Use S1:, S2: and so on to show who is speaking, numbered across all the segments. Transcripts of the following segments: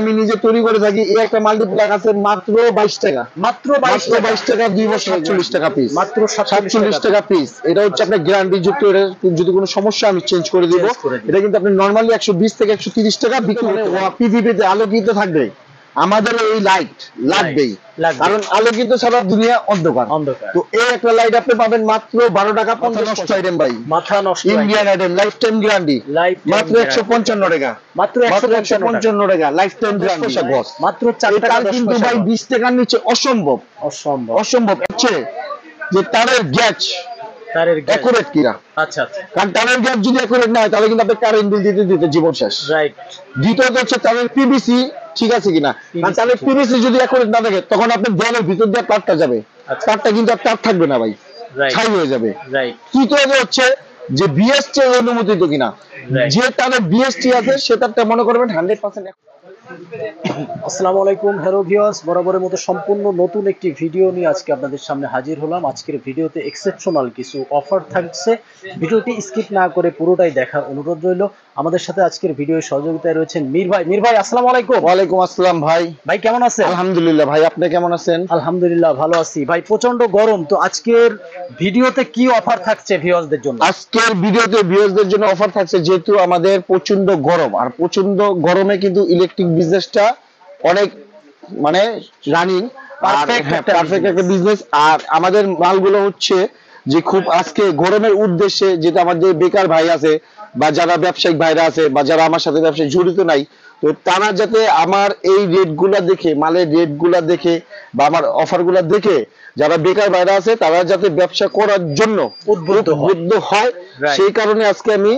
S1: আমি নিজে তৈরি করে থাকি। এই একটা মাল্টিপ্লাক আছে মাত্র 22 টাকা,
S2: মাত্র
S1: 22 টাকা, 2 বছর 47 টাকা পিস,
S2: মাত্র
S1: 47 টাকা পিস। এটা হচ্ছে আপনার গ্যারান্টি যুক্ত। এর যদি কোনো সমস্যা আমি চেঞ্জ করে দিব। এটা কিন্তু আপনি নরমালি 120 থেকে 130 টাকা বিক্রি করতে পারবেন। পৃথিবীতে আলোকিত থাকবে, আমাদের এই লাইট লাগবেই, কারণ আলোকিত ছাড়া দুনিয়া অন্ধকার। তো এই একটা লাইট আপনি পাবেন মাত্র 12 টাকা 50 পয়সা। আইটেম ভাই,
S2: মাথা নষ্ট
S1: Indian item, life time guarantee, মাত্র 155 টাকা,
S2: মাত্র
S1: 155 টাকা লাইফ টাইম গ্যারান্টি।
S2: মাত্র 4 টাকা 10
S1: কিন্তু
S2: পয়সা।
S1: ভাই 20 টাকার নিচে অসম্ভব,
S2: অসম্ভব,
S1: অসম্ভব হচ্ছে যে তারের গ্যাচ অ্যাকুরেট কিনা।
S2: আচ্ছা আচ্ছা,
S1: কারণ তারের গ্যাচ যদি অ্যাকুরেট না হয় তাহলে কিন্তু আপনি কারেন্ট বিল দিতে দিতে জীবন শেষ।
S2: রাইট।
S1: দ্বিতীয়ত হচ্ছে তারের পিভিসি ঠিক আছে কিনা। কারণ তারের পিভিসি যদি অ্যাকুরেট না থাকে তখন আপনি দেয়ালের ভিতর দিয়ে তারটা যাবে, তারটা কিন্তু আর তার থাকবে না ভাই, ছাই হয়ে যাবে।
S2: রাইট।
S1: তৃতীয়ত হচ্ছে যে বিএসটি অনুমোদিত কিনা। যে তারের বিএসটি আছে সেটারটা মনে করবেন 100%।
S2: আসসালামু আলাইকুম হ্যালো ভিউয়ার্স, বরাবরের মতো সম্পূর্ণ নতুন একটি ভিডিও নিয়ে আজকে আপনাদের সামনে হাজির হলাম। আজকের ভিডিওতে এক্সেপশনাল কিছু অফার থাকছে, ভিডিওটি স্কিপ না করে পুরোটাই দেখার অনুরোধ রইল। আমাদের সাথে আজকের ভিডিওর সহযোগিতায় রয়েছেন মীর ভাই। মীর ভাই আসসালামু আলাইকুম।
S1: ওয়ালাইকুম আসসালাম ভাই।
S2: ভাই কেমন আছেন?
S1: আলহামদুলিল্লাহ ভাই, আপনি কেমন আছেন?
S2: আলহামদুলিল্লাহ ভালো আছি ভাই। প্রচন্ড গরম, তো আজকের ভিডিওতে কি অফার থাকছে ভিউয়ার্সদের জন্য?
S1: আজকের ভিডিওতে ভিউয়ার্সদের জন্য অফার থাকছে, যেহেতু আমাদের প্রচন্ড গরম, আর প্রচন্ড গরমে কিন্তু ইলেকট্রিক বিজনেসটা অনেক মানে রানিং, পারফেক্ট একটা বিজনেস। আর আমাদের মালগুলো হচ্ছে যে খুব আজকে গরমের উদ্দেশ্যে, যেটা আমাদের বেকার ভাই আছে বা যারা ব্যবসায়িক ভাইরা আছে বা যারা আমার সাথে ব্যবসায় জড়িত নাই, তো তারা যাতে আমার এই রেট গুলা দেখে, মালের রেট গুলা দেখে বা আমার অফার গুলা দেখে যারা বেকার ভাইরা আছে তারা যাতে ব্যবসা করার জন্য উদ্বুদ্ধ হয়, সেই কারণে আজকে আমি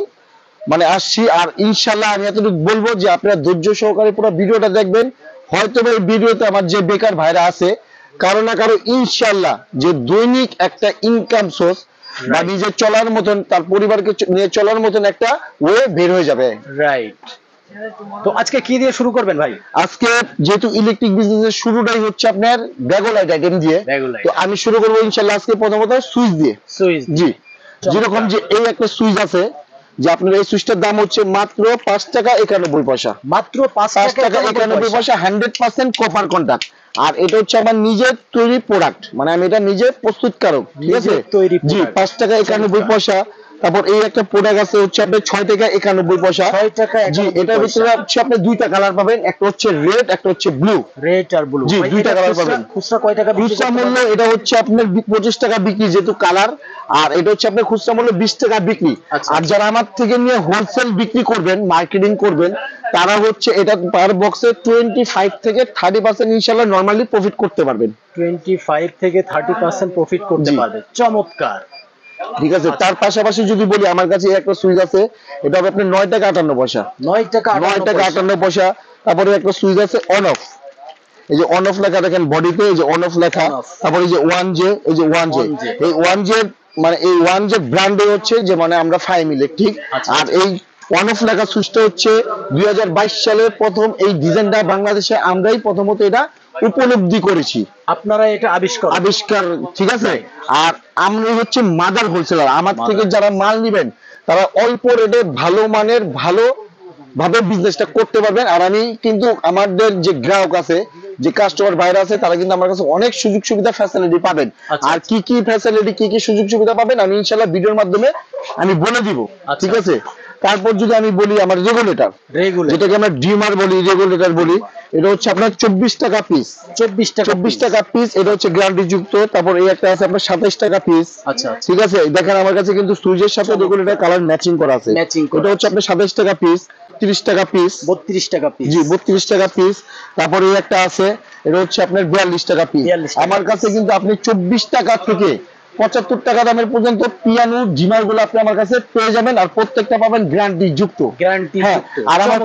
S1: মানে আসছি। আর ইনশাল্লাহ আমি এতটুকু বলবো যে আপনারা ধৈর্য সহকারে পুরো ভিডিওটা দেখবেন। হয়তো এই ভিডিওতে আমার যে বেকার ভাইরা আছে কারো না কারো ইনশাল্লাহ যে দৈনিক একটা ইনকাম সোর্স বা নিজে চলার মতন, তার পরিবারকে নিয়ে চলার মতন একটা ওয়ে বের হয়ে যাবে।
S2: রাইট। তো আজকে কি দিয়ে শুরু করবেন ভাই?
S1: আজকে যেহেতু ইলেকট্রিক বিজনেসের শুরুটাই হচ্ছে আপনার ব্যাগোলাইট আইটেম দিয়ে, তো আমি শুরু করবো ইনশাল্লাহ আজকে প্রথমত সুইচ দিয়ে। জি, যেরকম যে এই একটা সুইচ আছে, যে আপনার এই সুইচটার দাম হচ্ছে মাত্র 5 টাকা 91 পয়সা,
S2: মাত্র 5 টাকা
S1: 91 পয়সা, 100% কপার কন্টাক্ট। আর এটা হচ্ছে আমার নিজের তৈরি প্রোডাক্ট, মানে আমি এটা নিজে প্রস্তুতকারক, ঠিক আছে। জি, 5 টাকা 91 পয়সা। তারপর এই একটা প্রোডাক্ট আছে হচ্ছে আপনার 6 টাকা 91 পয়সা।
S2: 6 টাকা।
S1: জি, এটার ভিতরে হচ্ছে আপনি দুইটা কালার পাবেন, একটা হচ্ছে রেড, একটা হচ্ছে ব্লু।
S2: রেড আর ব্লু,
S1: জি, দুইটা কালার পাবেন।
S2: খুচরা কয় টাকা?
S1: খুচরা মূল্য এটা হচ্ছে আপনার 25 টাকা বিক্রি, যেহেতু কালার। আর এটা হচ্ছে আপনার খুচরা মূল্য 20 টাকা বিক্রি। আর যারা আমার থেকে নিয়ে হোলসেল বিক্রি করবেন, মার্কেটিং করবেন, তারা হচ্ছে এটা পার বক্সে 25 থেকে 30% ইনশাআল্লাহ নরমালি প্রফিট করতে পারবেন।
S2: 25 থেকে 30% প্রফিট করতে পারবেন। চমৎকার,
S1: ঠিক আছে। তার পাশাপাশি যদি বলি, আমার কাছে একটা সুইচ আছে, এটা হবে আপনার 9 টাকা 58 পয়সা।
S2: 9 টাকা
S1: 58 পয়সা। তারপরে একটা সুইচ আছে অন অফ, এই যে অন অফ লেখা দেখেন বডিতে, এই যে অন অফ লেখা। তারপরে এই যে 1J, এই যে 1J, এই 1J মানে এই 1J ব্র্যান্ডে হচ্ছে যে মানে আমরা ফাইম ইলেকট্রিক। আর এই অন অফ লেখা সুইচটা হচ্ছে 2022 সালে প্রথম এই ডিজাইনটা বাংলাদেশে আমরাই প্রথমত এটা উপলব্ধি করেছি,
S2: আপনারা এটা আবিষ্কার,
S1: ঠিক আছে। আর আমরা হচ্ছে মাদার হোলসেলার, আমার থেকে যারা মাল নেবেন তারা অল্প রেটে ভালো মানের ভালো ভাবে বিজনেসটা করতে পারবেন। আর আমি কিন্তু আমাদের যে গ্রাহক আছে, যে কাস্টমার ভাইরা আছে, তারা কিন্তু আমার কাছে অনেক সুযোগ সুবিধা ফ্যাসিলিটি পাবেন। আর কি কি ফ্যাসিলিটি, কি কি সুযোগ সুবিধা পাবেন আমি ইনশাআল্লাহ ভিডিওর মাধ্যমে আমি বলে দিব, ঠিক আছে। তারপর যদি আমি বলি আমার রেগুলেটর, যেটাকে আমরা ডিমার বলি, রেগুলেটর বলি, এটা হচ্ছে আপনার 24 টাকা পিস। 24 টাকা পিস, এটা হচ্ছে গ্যারান্টি যুক্ত। তারপর এই একটা আছে আপনার 27 টাকা পিস।
S2: আচ্ছা,
S1: ঠিক আছে। দেখেন আমার কাছে কিন্তু সুইচের সাথে রেগুলেটর কালার ম্যাচিং করা আছে। এটা হচ্ছে আপনার 27 টাকা পিস, 30 টাকা পিস,
S2: 32 টাকা পিস।
S1: জি, 32 টাকা পিস। তারপরে এই একটা আছে, এটা হচ্ছে আপনার 42 টাকা পিস। আমার কাছে কিন্তু আপনি 24 টাকা থেকে 75 টাকা দামের পর্যন্ত পিয়ানো জিমার গুলো আপনি আমার কাছে পেয়ে যাবেন। আর প্রত্যেকটা পাবেন গ্যারান্টি যুক্ত। আর আমার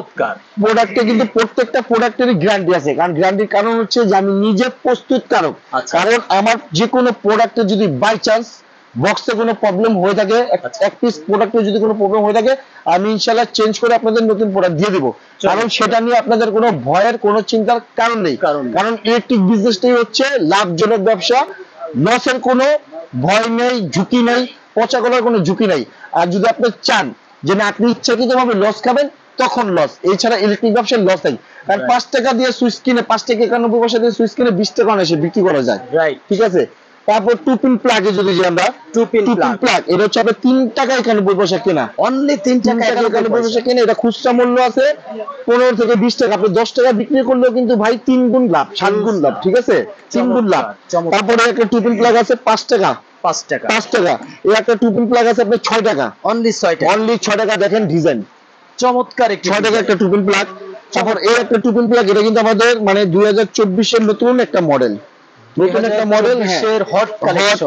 S1: প্রোডাক্টে কিন্তু প্রত্যেকটা প্রোডাক্টেরই গ্যারান্টি আছে। কারণ গ্যারান্টির কারণ হচ্ছে যে আমি নিজে প্রস্তুতকারক। কারণ আমার যে কোনো প্রোডাক্টে যদি বাই চান্স বক্সে কোনো প্রবলেম হয়ে থাকে, এক পিস প্রোডাক্টে যদি কোনো প্রবলেম হয়ে থাকে, আমি ইনশাআল্লাহ চেঞ্জ করে আপনাদের নতুন প্রোডাক্ট দিয়ে দিব। কারণ সেটা নিয়ে আপনাদের কোনো ভয়ের কোনো চিন্তার কারণ নেই। কারণ ইলেকট্রিক বিজনেসটাই হচ্ছে লাভজনক ব্যবসা, লসের কোনো ভয় নেই, ঝুঁকি নেই, পচা করার কোনো ঝুঁকি নেই। আর যদি আপনি চান যে না আপনি ইচ্ছাকৃতভাবে লস খাবেন, তখন লস, এছাড়া ইলেকট্রিক ব্যবসায় লস নেই। কারণ 5 টাকা দিয়ে সুইচ কিনে 5 টাকা 91 পয়সা দিয়ে সুইচ কিনে 20 টাকা অনায়াসে বিক্রি করা যায়,
S2: রাইট।
S1: ঠিক আছে। তারপর টু পিন প্লাগে যদি যে আমরা
S2: টু পিন
S1: প্লাগ, এটা হচ্ছে আপনার 3 টাকা 91 পয়সা কেনা,
S2: অনলি 3 টাকা
S1: 91 পয়সা কেনা। এটা খুচরা মূল্য আছে 15 থেকে 20 টাকা, আপনি 10 টাকা বিক্রি করলেও কিন্তু ভাই 3 গুণ লাভ, 7 গুণ লাভ, ঠিক আছে, 3 গুণ লাভ। তারপরে একটা টু পিন প্লাগ আছে 5 টাকা,
S2: 5 টাকা,
S1: 5 টাকা। এই একটা টু পিন প্লাগ আছে আপনার 6 টাকা,
S2: অনলি 6 টাকা,
S1: অনলি 6 টাকা। দেখেন ডিজাইন
S2: চমৎকার একটি
S1: 6 টাকা একটা টু পিন প্লাগ। তারপর এই একটা টু পিন প্লাগ, এটা কিন্তু আমাদের মানে 2024 এর নতুন একটা মডেল, নতুন একটা মডেল,
S2: এর হট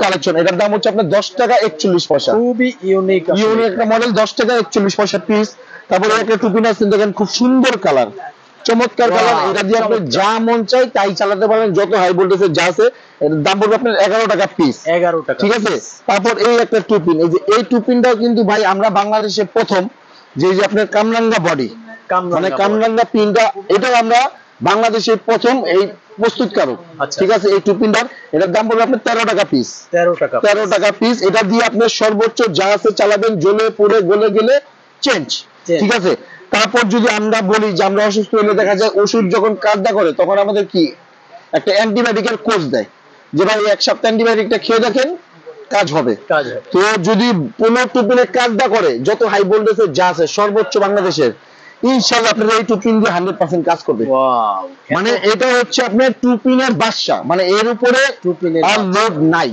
S1: কালেকশন। এটার দাম হচ্ছে আপনার 10 টাকা 41 পয়সা,
S2: খুবই ইউনিক
S1: একটা মডেল, 10 টাকা 41 পয়সা পিস। তারপরে একটা টু পিন আছে দেখেন, খুব সুন্দর কালার, চমৎকার কালার। এটা দিয়ে আপনি যা মন চাই তাই চালাতে পারবেন, যত হাই ভোল্টেজের যা আছে। এর দাম পড়বে আপনার 11 টাকা পিস,
S2: 11 টাকা,
S1: ঠিক আছে। তারপর এই একটা টু পিন, এই যে এই টু পিনটাও কিন্তু ভাই আমরা বাংলাদেশে প্রথম, যে আপনার কামরাঙ্গা বডি, মানে কামরাঙ্গা পিনটা, এটাও আমরা বাংলাদেশে প্রথম এই প্রস্তুতকারক, ঠিক আছে। এই টু পিনটার এটার দাম পড়বে আপনার 13 টাকা পিস, 13 টাকা পিস। এটা দিয়ে আপনি সর্বোচ্চ যা আছে চালাবেন, জ্বলে পুড়ে গলে গেলে চেঞ্জ, ঠিক আছে। তারপর যদি আমরা বলি যে আমরা অসুস্থ হলে দেখা যায় ওষুধ যখন কার্যকর করে, তখন আমাদের কি একটা অ্যান্টিবায়োটিকের কোর্স দেয়, যে ভাই 1 সপ্তাহ অ্যান্টিবায়োটিকটা খেয়ে দেখেন কাজ হবে। তো যদি 15 টু পিনের কাজটা করে, যত হাই ভোল্টেজের যা আছে সর্বোচ্চ বাংলাদেশের, ইনশাআল্লাহ আপনার এই টু পিন দিয়ে 100% কাজ করবে। মানে এটা হচ্ছে আপনার টু পিনের বাদশা, মানে এর উপরে আর লোড নাই,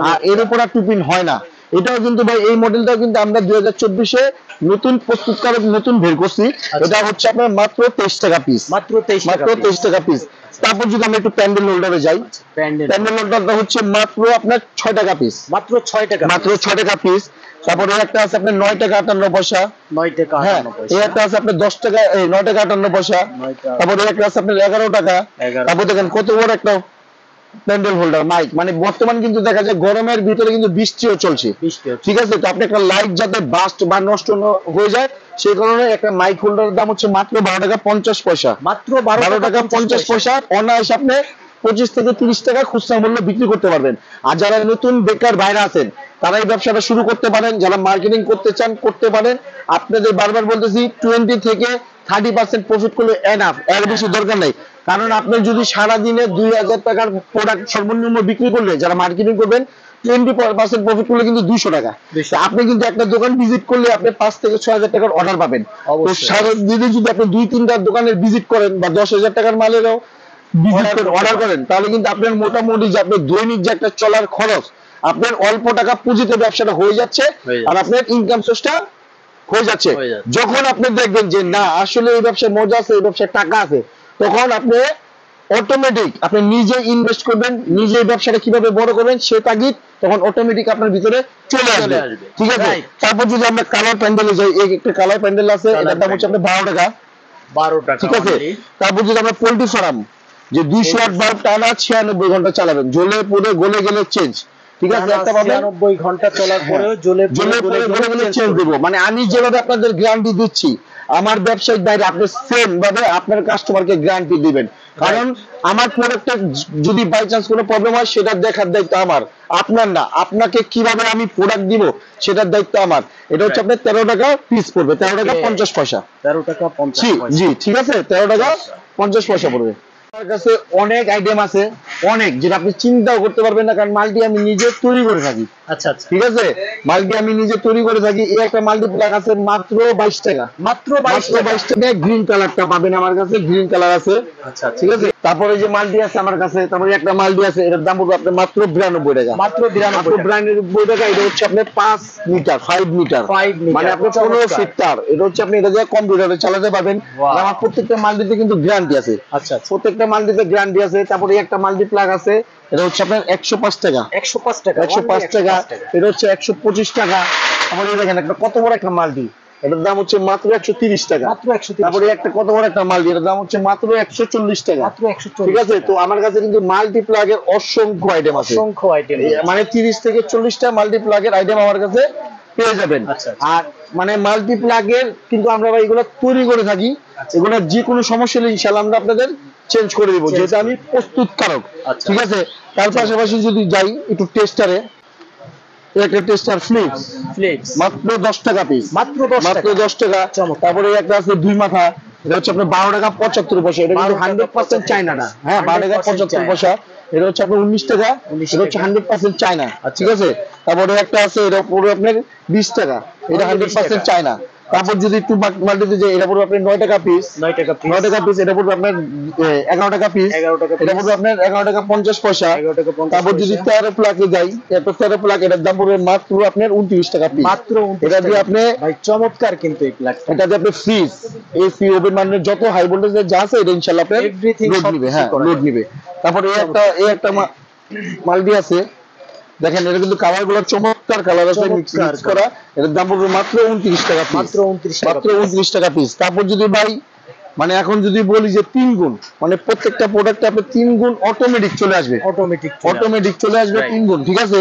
S1: আর এর উপর আর টু পিন হয় না। এটাও কিন্তু ভাই এই মডেলটাও কিন্তু আমরা 2024 এ নতুন প্রস্তুতকারক নতুন বের করছি। এটা হচ্ছে আপনার মাত্র 23 টাকা পিস, মাত্র 23 টাকা পিস। তারপর যদি আমরা একটু প্যান্ডেল হোল্ডারে যাই, প্যান্ডেল হোল্ডারটা হচ্ছে মাত্র আপনার 6 টাকা পিস, মাত্র 6 টাকা পিস। তারপরে একটা আছে আপনার 9 টাকা 58 পয়সা, 9 টাকা 58 পয়সা। এই একটা আছে আপনার 10 টাকা 9 টাকা 58 পয়সা। তারপরে একটা আছে আপনার 11 টাকা। তারপর দেখেন কত বড় একটা প্যান্ডেল হোল্ডার মাইক, মানে বর্তমান কিন্তু দেখা যায় গরমের ভিতরে কিন্তু বৃষ্টিও চলছে, ঠিক আছে। তো আপনি একটা লাইট যাতে বাস্ট বা নষ্ট হয়ে যায়, সেই কারণে একটা মাইক হোল্ডারের দাম হচ্ছে মাত্র 12 টাকা 50 পয়সা, মাত্র 12 টাকা 50 পয়সা। অনায়াসে আপনি 25 থেকে 30 টাকা খুচরা মূল্য বিক্রি করতে পারবেন। আর যারা নতুন বেকার ভাইরা আছেন, তারা এই ব্যবসাটা শুরু করতে পারেন, যারা মার্কেটিং করতে চান করতে পারেন। আপনাদের বারবার বলতেছি 20 থেকে 30% প্রফিট করলে এনাফ, এর বেশি দরকার নেই। কারণ আপনি যদি সারা দিনে 2000 টাকার প্রোডাক্ট সর্বনিম্ন বিক্রি করলে, যারা মার্কেটিং করবেন 20% প্রফিট করলে কিন্তু 200 টাকা। আপনি কিন্তু একটা দোকান ভিজিট করলে আপনি 5 থেকে 6000 টাকার অর্ডার পাবেন। তো সারা দিনে যদি আপনি 2-3টা দোকানের ভিজিট করেন বা 10,000 টাকার মালেরও অর্ডার করেন, তাহলে কিন্তু আপনার মোটামুটি যে আপনার দৈনিক যে একটা চলার খরচ, আপনার অল্প টাকা পুঁজিতে ব্যবসাটা হয়ে যাচ্ছে, আর আপনার ইনকাম সোর্সটা হয়ে যাচ্ছে। যখন আপনি দেখবেন যে না আসলে এই ব্যবসায় মজা আছে, এই ব্যবসায় টাকা আছে, তখন আপনি অটোমেটিক আপনি নিজে ইনভেস্ট করবেন, নিজে ব্যবসাটা কিভাবে বড় করবেন সে তাগিদ তখন অটোমেটিক আপনার ভিতরে চলে আসবে, ঠিক আছে। তারপর যদি আমরা কালার প্যান্ডেলে যাই, এই একটা কালার প্যান্ডেল আছে, এটার দাম হচ্ছে আপনার 12 টাকা, ঠিক আছে। তারপর যদি আমরা পোল্ট্রি ফার্ম, যে 200 ওয়াট বাল্ব টানা 96 ঘন্টা চালাবেন, জ্বলে পুড়ে গলে গেলে চেঞ্জ, ঠিক আছে। একটা পাবেন 96 ঘন্টা চলার পরেও জ্বলে পুড়ে গলে চেঞ্জ দেব। মানে আমি যেভাবে আপনাদের গ্যারান্টি দিচ্ছি, আমার ব্যবসায়িক বাইরে আপনি সেম ভাবে আপনার কাস্টমারকে গ্যারান্টি দিবেন। কারণ আমার প্রোডাক্টটা যদি বাই চান্স কোনো প্রবলেম হয়, সেটার দেখার দায়িত্ব আমার, আপনার না। আপনাকে কিভাবে আমি প্রোডাক্ট দিব সেটার দায়িত্ব আমার। এটা হচ্ছে আপনার 13 টাকা পিস পড়বে, 13 টাকা 50 পয়সা, 13 টাকা 50 পয়সা, জি ঠিক আছে, 13 টাকা 50 পয়সা পড়বে। আমার কাছে অনেক আইটেম আছে, অনেক, যেটা আপনি চিন্তাও করতে পারবেন না, কারণ মাল্টি আমি নিজে তৈরি করে থাকি। আচ্ছা, ঠিক আছে, মাল্টি আমি নিজে তৈরি করে থাকি। এই একটা মাল্টি প্লাগ আছে মাত্র 22 টাকা, মাত্র 22 টাকা। গ্রিন কালারটা পাবেন আমার কাছে, গ্রিন কালার আছে, আচ্ছা ঠিক আছে। তারপরে যে মাল্টি আছে আমার কাছে, তারপরে একটা মাল্টি আছে, এটার দাম পড়বে আপনার মাত্র 92 টাকা, মাত্র 92 টাকা। এটা হচ্ছে আপনার 5 মিটার, 5 মিটার, মানে আপনি 15 ফিট তার। এটা হচ্ছে আপনি এটা দিয়ে কম্পিউটারে চালাতে পারবেন। আমার প্রত্যেকটা মাল্টিতে কিন্তু গ্যারান্টি আছে, আচ্ছা, প্রত্যেকটা মাল্টিতে গ্যারান্টি আছে। তারপরে একটা মাল্টি প্লাগ আছে, এটা হচ্ছে আপনার 105 টাকা, 105 টাকা, 105 টাকা। এটা হচ্ছে 125 টাকা। আমাদের দেখেন একটা কত বড় একটা মাল্টি, এটার দাম হচ্ছে মাত্র 130 টাকা, মাত্র 130। তারপরে একটা কত বড় একটা মাল্টি, এটার দাম হচ্ছে মাত্র 140 টাকা, মাত্র 140, ঠিক আছে। তো আমার কাছে কিন্তু মাল্টি প্লাগের অসংখ্য আইটেম আছে, অসংখ্য আইটেম, মানে 30 থেকে 40টা মাল্টি প্লাগের আইটেম আমার কাছে পেয়ে যাবেন। আর মানে মাল্টি প্লাগের কিন্তু আমরা এগুলো তৈরি করে থাকি, এগুলো যে কোনো সমস্যা হলে ইনশাআল্লাহ আমরা আপনাদের চেঞ্জ করে দিব, যেটা আমি প্রস্তুতকারক, ঠিক আছে। তার পাশাপাশি যদি যাই একটু টেস্টারে, একটা টেস্টার ফ্লিপস
S2: ফ্লিপস
S1: মাত্র 10 টাকা পিস,
S2: মাত্র 10
S1: মাত্র
S2: টাকা
S1: 10 টাকা।
S2: চমৎকার।
S1: তারপরে একটা আছে দুই মাথা, এটা হচ্ছে আপনার 12 টাকা 75 পয়সা, এটা কিন্তু 100% চায়না না, হ্যাঁ 12 টাকা 75 পয়সা। এটা হচ্ছে আপনার 19 টাকা,
S2: 19
S1: এটা হচ্ছে 100% চায়না,
S2: আচ্ছা।
S1: ঠিক আছে। তারপরে একটা আছে এটা পুরো আপনার 20 টাকা, এটা 100% চায়না। তারপর যদি একটু মাল্টিতে যাই, এটা পুরো আপনার 9 টাকা পিস,
S2: 9 টাকা পিস
S1: 9 টাকা পিস। এটা পড়বে আপনার 11 টাকা পিস,
S2: 11 টাকা
S1: এটা
S2: পিস
S1: পড়বে আপনার 11 টাকা 50 পয়সা।
S2: 11 টাকা 50
S1: তারপর যদি 13 প্লাকে যাই, এরপর 13 প্লাক এটার দাম পড়বে মাত্র আপনার 29 টাকা পিস,
S2: মাত্র 29
S1: এটা দিয়ে
S2: টাকা।
S1: আপনি
S2: ভাই চমৎকার কিন্তু এই প্লাগটা,
S1: এটা দিয়ে আপনি ফ্রিজ, এসি, ওভেন, মানে যত হাই ভোল্টেজের যা আছে এটা ইনশাআল্লাহ আপনার
S2: Everything
S1: লোড
S2: সব
S1: নিবে,
S2: কিছু
S1: হ্যাঁ
S2: করা
S1: লোড
S2: যাবে।
S1: নিবে। তারপর এই একটা মাল্টি আছে, দেখেন এটা কিন্তু কালার গুলো চমৎকার কালার আছে, মিক্স
S2: চমৎকার
S1: করা। এটার দাম পড়বে মাত্র 29 টাকা পিস,
S2: মাত্র 29 টাকা
S1: মাত্র 29 টাকা পিস। তারপর যদি ভাই মানে এখন যদি বলি যে 3 গুণ, মানে প্রত্যেকটা প্রোডাক্টে আপনি 3 গুণ অটোমেটিক চলে আসবে, অটোমেটিক চলে আসবে
S2: Right.
S1: 3 গুণ, ঠিক আছে।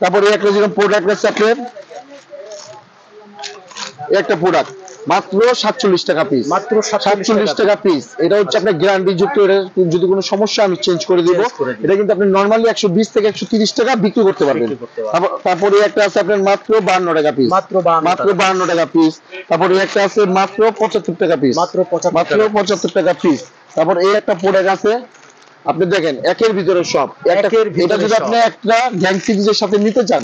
S1: তারপরে একটা যেরকম প্রোডাক্ট আছে আপনার, একটা প্রোডাক্ট মাত্র 47 টাকা পিস,
S2: মাত্র
S1: 47 টাকা পিস। এটা হচ্ছে আপনার গ্যারান্টি যুক্ত, এটা যদি কোনো সমস্যা আমি চেঞ্জ করে দিব।
S2: Change করে দিব।
S1: এটা কিন্তু আপনি নরমালি 120 থেকে 130 টাকা বিক্রি করতে পারবেন।
S2: বিক্রি করতে পারবেন।
S1: তারপরে একটা আছে আপনার মাত্র 52 টাকা পিস,
S2: মাত্র 52
S1: মাত্র 52 টাকা পিস। তারপরে একটা আছে মাত্র 75 টাকা পিস,
S2: মাত্র 75
S1: মাত্র
S2: টাকা।
S1: 75 টাকা পিস। তারপর এই একটা প্রোডাক্ট আছে, আপনি দেখেন একের ভিতরে সব,
S2: একের ভিতরে
S1: এটা যদি
S2: সব।
S1: আপনি একটা গ্যাং সিরিজের সাথে নিতে চান,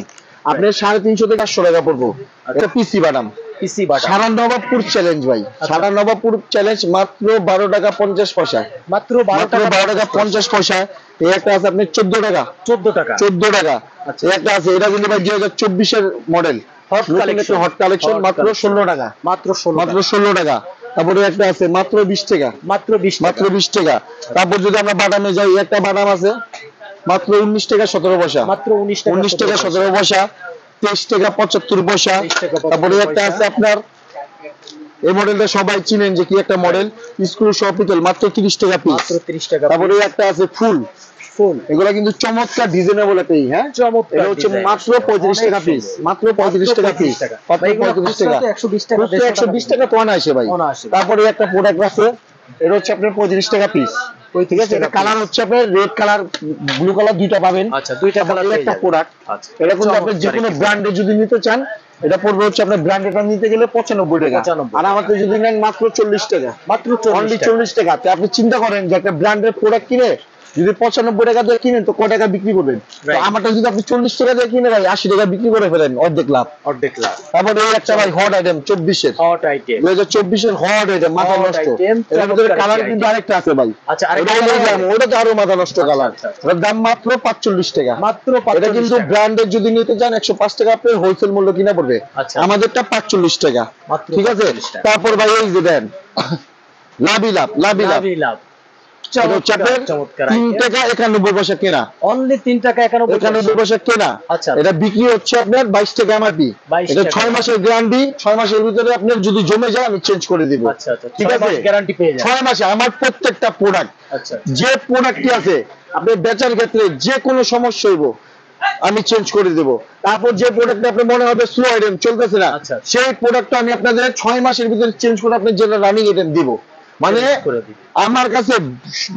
S1: আপনি 350 থেকে 800 টাকা পড়বো। এটা পিসি বাদাম,
S2: পিসি বাটা
S1: সারা নবাবপুর চ্যালেঞ্জ ভাই, সারা নবাবপুর চ্যালেঞ্জ মাত্র 12 টাকা 50 পয়সা,
S2: মাত্র
S1: মাত্র 12 টাকা 50 পয়সা। এই একটা আছে আপনার 14 টাকা,
S2: 14 টাকা
S1: 14 টাকা।
S2: আচ্ছা।
S1: এই একটা আছে, এটা কিন্তু ভাই 2024 এর model,
S2: Hot collection।
S1: Hot collection,
S2: Hot
S1: মাত্র
S2: collection।
S1: 16 টাকা,
S2: মাত্র 16
S1: মাত্র 16 টাকা। তারপরে একটা আছে মাত্র 20 টাকা,
S2: মাত্র 20
S1: মাত্র
S2: টাকা
S1: 20 টাকা। তারপর যদি আমরা বাদামে যাই, একটা বাদাম আছে মাত্র 19 টাকা 17 পয়সা,
S2: মাত্র 19 টাকা
S1: 19 টাকা 17 পয়সা, 23 টাকা 75 পয়সা।
S2: 23 টাকা 75
S1: তারপরে একটা আছে আপনার, এই মডেলটা সবাই চিনেন যে কি একটা মডেল, স্ক্রু সহ পিতল, মাত্র 30 টাকা পিস।
S2: মাত্র 30 টাকা
S1: তারপরে একটা আছে ফুল,
S2: ফুল
S1: এগুলা কিন্তু চমৎকার ডিজাইনেবল এটাই, হ্যাঁ
S2: চমৎকার
S1: এটা হচ্ছে
S2: design।
S1: মাত্র 35 টাকা
S2: অনেক
S1: পিস,
S2: সুন্দর।
S1: মাত্র 35 টাকা পিস, মাত্র
S2: ভাই, এগুলো
S1: 35 টাকা,
S2: খুচরা তো 120 টাকা,
S1: 120 টাকা তো আনাইছে ভাই।
S2: অনায়াসে।
S1: তারপরে একটা প্রোডাক্ট আছে, এটা হচ্ছে আপনার 35 টাকা পিস, ঠিক আছে। এটা কালার হচ্ছে আপনার রেড কালার, ব্লু কালার দুইটা পাবেন।
S2: আচ্ছা, দুইটা
S1: তারপরে
S2: কালার
S1: এই একটা প্রোডাক্ট,
S2: আচ্ছা
S1: এটা কিন্তু আপনি যে কোনো
S2: চমৎকার
S1: ব্র্যান্ডে যদি নিতে চান, এটা পড়বে হচ্ছে আপনার ব্র্যান্ডেডটা নিতে গেলে 95 টাকা,
S2: 95
S1: আর আমাদের যদি নেন মাত্র 40 টাকা,
S2: মাত্র
S1: অনলি
S2: 40 টাকা
S1: 40 টাকা। তো আপনি চিন্তা করেন যে একটা ব্র্যান্ডের প্রোডাক্ট কিনে যদি 95 টাকা দিয়ে কিনেন, তো কয় টাকা বিক্রি করবেন? তো
S2: Right.
S1: আমারটা যদি আপনি 40 টাকা দিয়ে কিনে ভাই 80 টাকা বিক্রি করে ফেলেন, অর্ধেক লাভ।
S2: অর্ধেক লাভ।
S1: তারপরে এই একটা ভাই হট আইটেম 24 এর,
S2: হট আইটেম
S1: 2024 এর হট আইটেম, মাথা
S2: Hot
S1: নষ্ট।
S2: item,
S1: এর ভিতরে
S2: চমৎকার
S1: কালার
S2: একটি
S1: কিন্তু
S2: item।
S1: আরেকটা আছে ভাই,
S2: আচ্ছা, আরেকটা
S1: এটা
S2: colour আছে?
S1: ওটা তো আরো মাথা নষ্ট কালার।
S2: আচ্ছা, আচ্ছা।
S1: এর দাম মাত্র 45 টাকা,
S2: মাত্র
S1: এটা
S2: 45
S1: কিন্তু
S2: টাকা।
S1: ব্র্যান্ডের যদি নিতে চান 105 টাকা আপনার হোলসেল মূল্য কিনা পড়বে,
S2: আচ্ছা।
S1: আমাদেরটা 45 টাকা,
S2: মাত্র
S1: ঠিক আছে।
S2: 45 টাকা।
S1: তারপর ভাই এই যে দেন লাভি লাভ, লাভি লাভ,
S2: লাভি লাভ
S1: এটা হচ্ছে আপনার
S2: চমৎকার
S1: 3 টাকা 91 পয়সা কেনা,
S2: অনলি 3 টাকা
S1: 91 পয়সা কেনা।
S2: আচ্ছা।
S1: এটা বিক্রি হচ্ছে আপনার 22 টাকা এমআরপি,
S2: 22
S1: এটা
S2: টাকা।
S1: 6 মাসের গ্যারান্টি, 6 মাসের ভিতরে আপনার যদি জমে যায় আমি চেঞ্জ করে দিব,
S2: আচ্ছা আচ্ছা,
S1: ঠিক আছে।
S2: গ্যারান্টি পেয়ে যাবেন।
S1: 6 মাসে আমার প্রত্যেকটা প্রোডাক্ট,
S2: আচ্ছা
S1: যে প্রোডাক্টটি আছে আপনি বেচার ক্ষেত্রে যে কোনো সমস্যা হইব আমি চেঞ্জ করে দেব। তারপর যে প্রোডাক্ট আপনার মনে হবে স্লো আইটেম চলতেছে না,
S2: আচ্ছা।
S1: সেই প্রোডাক্টটা আমি আপনাদের 6 মাসের ভিতরে চেঞ্জ করে আপনার যেটা রানিং আইটেম দিব। মানে
S2: Change করে দিবেন।
S1: আমার কাছে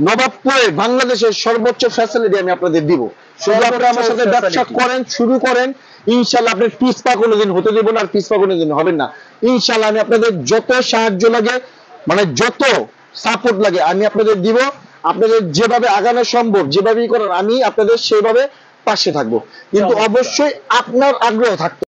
S1: নবাবপুরে বাংলাদেশের সর্বোচ্চ ফ্যাসিলিটি আমি আপনাদের দিব। শুধু আপনারা আমার সাথে ব্যবসা
S2: facility।
S1: করেন, শুরু করেন, ইনশাআল্লাহ আপনি পিছপা কোনোদিন হতে দেব না, আর পিছপা কোনোদিন হবেন না ইনশাআল্লাহ। আমি আপনাদের যত সাহায্য লাগে, মানে যত সাপোর্ট লাগে আমি আপনাদের দিব। আপনাদের যেভাবে আগানো সম্ভব, যেভাবেই করার আমি আপনাদের সেইভাবে পাশে থাকবো, কিন্তু
S2: চমৎকার।
S1: অবশ্যই আপনার আগ্রহ থাকতে